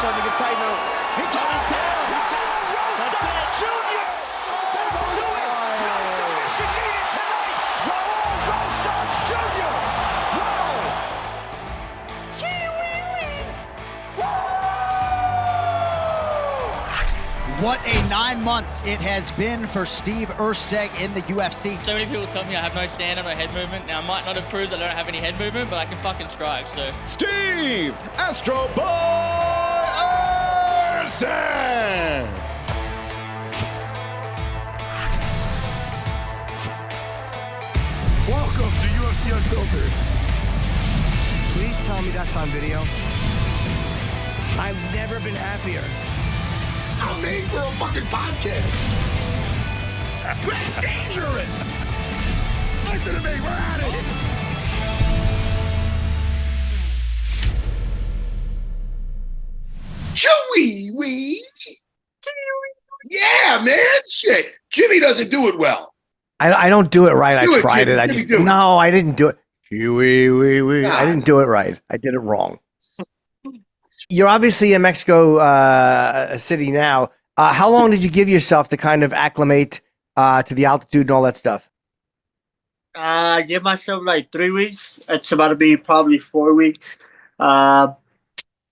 on the container. He took it down. Raul Rosas Jr. That'll do it. No submission needed tonight. Raul Rosas Jr. Wow. Chiwiwis. What a 9 months it has been for Steve Erceg in the UFC. So many people tell me I have no stand-up, no head movement. Now, I might not have proved that I don't have any head movement, but I can fucking strike, so. Steve Astro Boy Erceg! Welcome to UFC Unfiltered. Please tell me that's on video. I've never been happier. I'm made for a fucking podcast. We're dangerous. Listen to me, we're at it. Chiwiwis. Yeah, man. Shit. Jimmy doesn't do it well. I don't do it right. I Do it, tried Jimmy. it. I Jimmy, just do it. no, I didn't do it. Nah. I didn't do it right. I did it wrong. You're obviously in Mexico City now. How long did you give yourself to kind of acclimate to the altitude and all that stuff? I give myself like 3 weeks. It's about to be probably 4 weeks.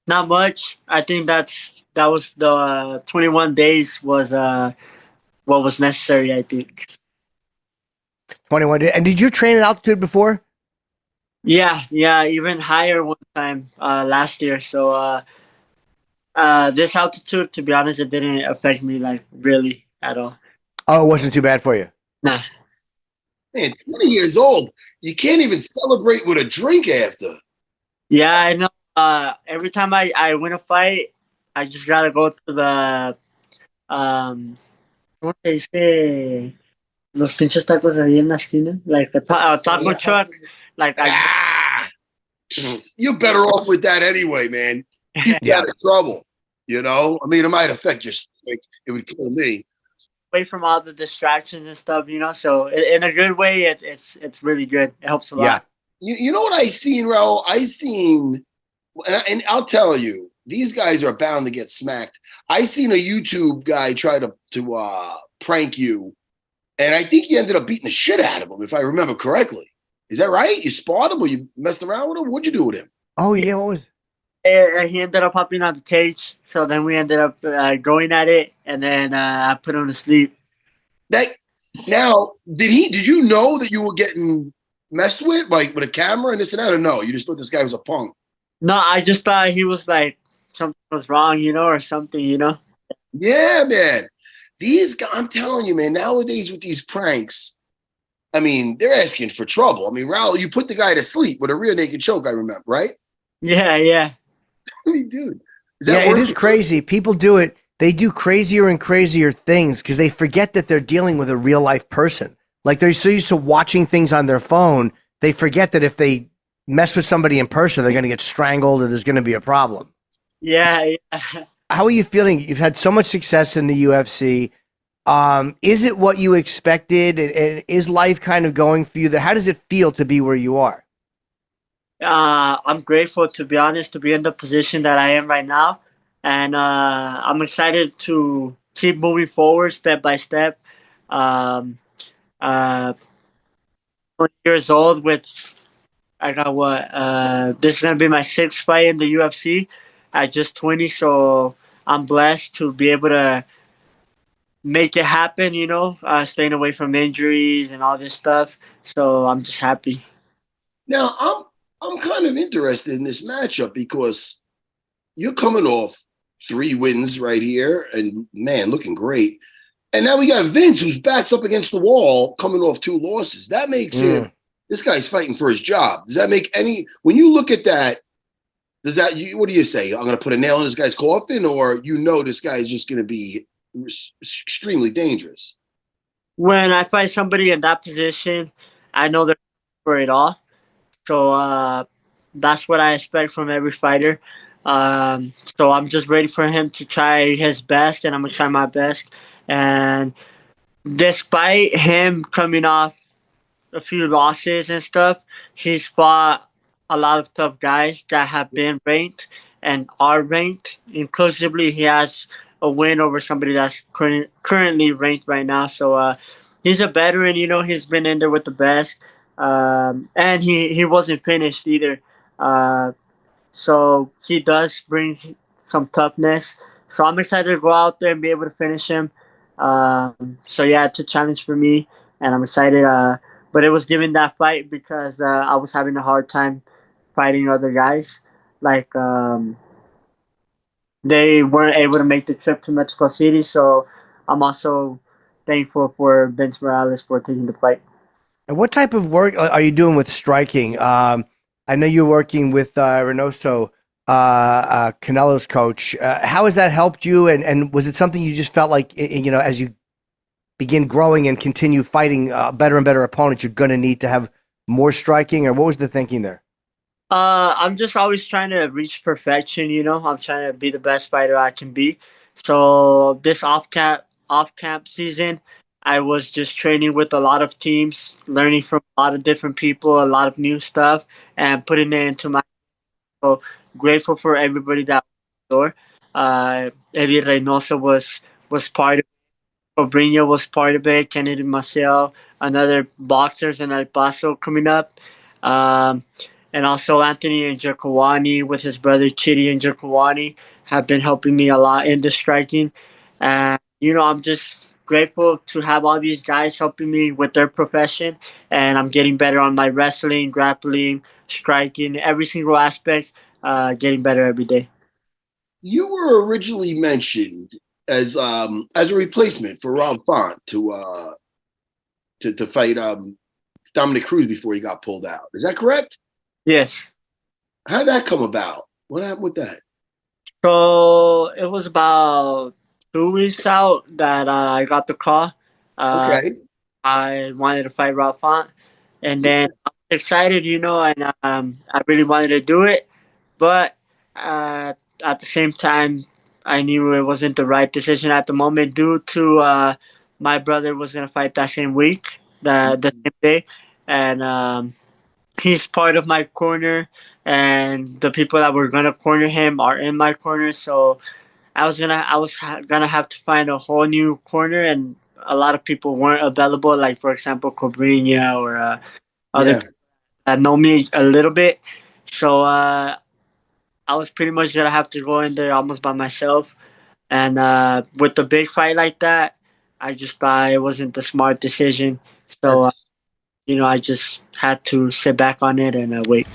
Not much. I think that was the 21 days was what was necessary, I think. 21 days. And did you train at altitude before? Yeah, even higher one time last year. So this altitude, to be honest, it didn't affect me like really at all. Oh, it wasn't too bad for you. Nah. Man, 20 years old. You can't even celebrate with a drink after. Yeah, I know. Every time I win a fight, I just gotta go to the ¿cómo se dice? Los pinches tacos ahí en la esquina, like a taco truck. Like You're better off with that anyway, man. Keep you out of trouble. You know? I mean, it might affect your stomach. It would kill me. away from all the distractions and stuff, you know. So in a good way, it's really good. It helps a lot. Yeah. You know what I seen, Raul? And I'll tell you, these guys are bound to get smacked. I seen a YouTube guy try to prank you, and I think you ended up beating the shit out of him, if I remember correctly. Is that right? You sparred him or you messed around with him? What'd you do with him? Oh, yeah. What was He ended up hopping on the cage, so then we ended up going at it, and then I put him to sleep. Now, did you know that you were getting messed with, like with a camera and this and that, or no? You just thought this guy was a punk? No, I just thought he was like something was wrong, you know, or something, you know. Yeah, man. These guys, I'm telling you, man, nowadays with these pranks, I mean, they're asking for trouble. I mean, Raul, you put the guy to sleep with a rear naked choke, I remember, right? Yeah. I mean, dude. it is crazy. People do it. They do crazier and crazier things because they forget that they're dealing with a real life person. Like they're so used to watching things on their phone, they forget that if they mess with somebody in person, they're going to get strangled or there's going to be a problem. Yeah. How are you feeling? You've had so much success in the UFC. Is it what you expected? And is life kind of going for you there? How does it feel to be where you are? I'm grateful, to be honest, to be in the position that I am right now. And I'm excited to keep moving forward step by step. 20 years old I got this is going to be my 6th fight in the UFC at just 20. So I'm blessed to be able to make it happen, you know, staying away from injuries and all this stuff. So I'm just happy. Now, I'm kind of interested in this matchup because you're coming off 3 wins right here and, man, looking great. And now we got Vince, whose back's up against the wall, coming off 2 losses. That makes him, this guy's fighting for his job. Does that make when you look at that, what do you say? I'm going to put a nail in this guy's coffin, or this guy is just going to be extremely dangerous? When I fight somebody in that position, I know they're for it all. So that's what I expect from every fighter. So I'm just ready for him to try his best, and I'm going to try my best. And despite him coming off a few losses and stuff, he's fought a lot of tough guys that have been ranked. and are ranked inclusively. He has a win over somebody that's currently ranked right now. So he's a veteran. He's been in there with the best, and he wasn't finished either. So he does bring some toughness. So I'm excited to go out there and be able to finish him. So yeah, it's a challenge for me, and I'm excited. But it was given that fight because I was having a hard time fighting other guys. Like they weren't able to make the trip to Mexico City. So I'm also thankful for Vince Morales for taking the fight. And what type of work are you doing with striking? I know you're working with Reynoso, Canelo's coach. How has that helped you? And was it something you just felt like, as you begin growing and continue fighting better and better opponents, you're going to need to have more striking? Or what was the thinking there? I'm just always trying to reach perfection. I'm trying to be the best fighter I can be. So this off camp season, I was just training with a lot of teams, learning from a lot of different people, a lot of new stuff, and putting it into my. So grateful for everybody that was there. Eddy Reynoso was part of it. Obrinho was part of it. Kennedy Marcel, another boxers in El Paso coming up. Um, and also Anthony and Jerkawani with his brother Chidi and Jerkawani have been helping me a lot in the striking. And, I'm just grateful to have all these guys helping me with their profession. And I'm getting better on my wrestling, grappling, striking, every single aspect, getting better every day. You were originally mentioned as a replacement for Ron Font to fight Dominic Cruz before he got pulled out. Is that correct? Yes. How'd that come about? What happened with that? So it was about 2 weeks out that I got the call. Okay. I wanted to fight Raul Font, and then I was excited, and I really wanted to do it, but at the same time, I knew it wasn't the right decision at the moment due to my brother was gonna fight that same week, the same day, and he's part of my corner, and the people that were gonna corner him are in my corner. So I was gonna have to find a whole new corner, and a lot of people weren't available. Like for example, Cobrinha or other people that know me a little bit. So I was pretty much gonna have to go in there almost by myself. And with a big fight like that, I just thought it wasn't the smart decision. So That's I just had to sit back on it and wait.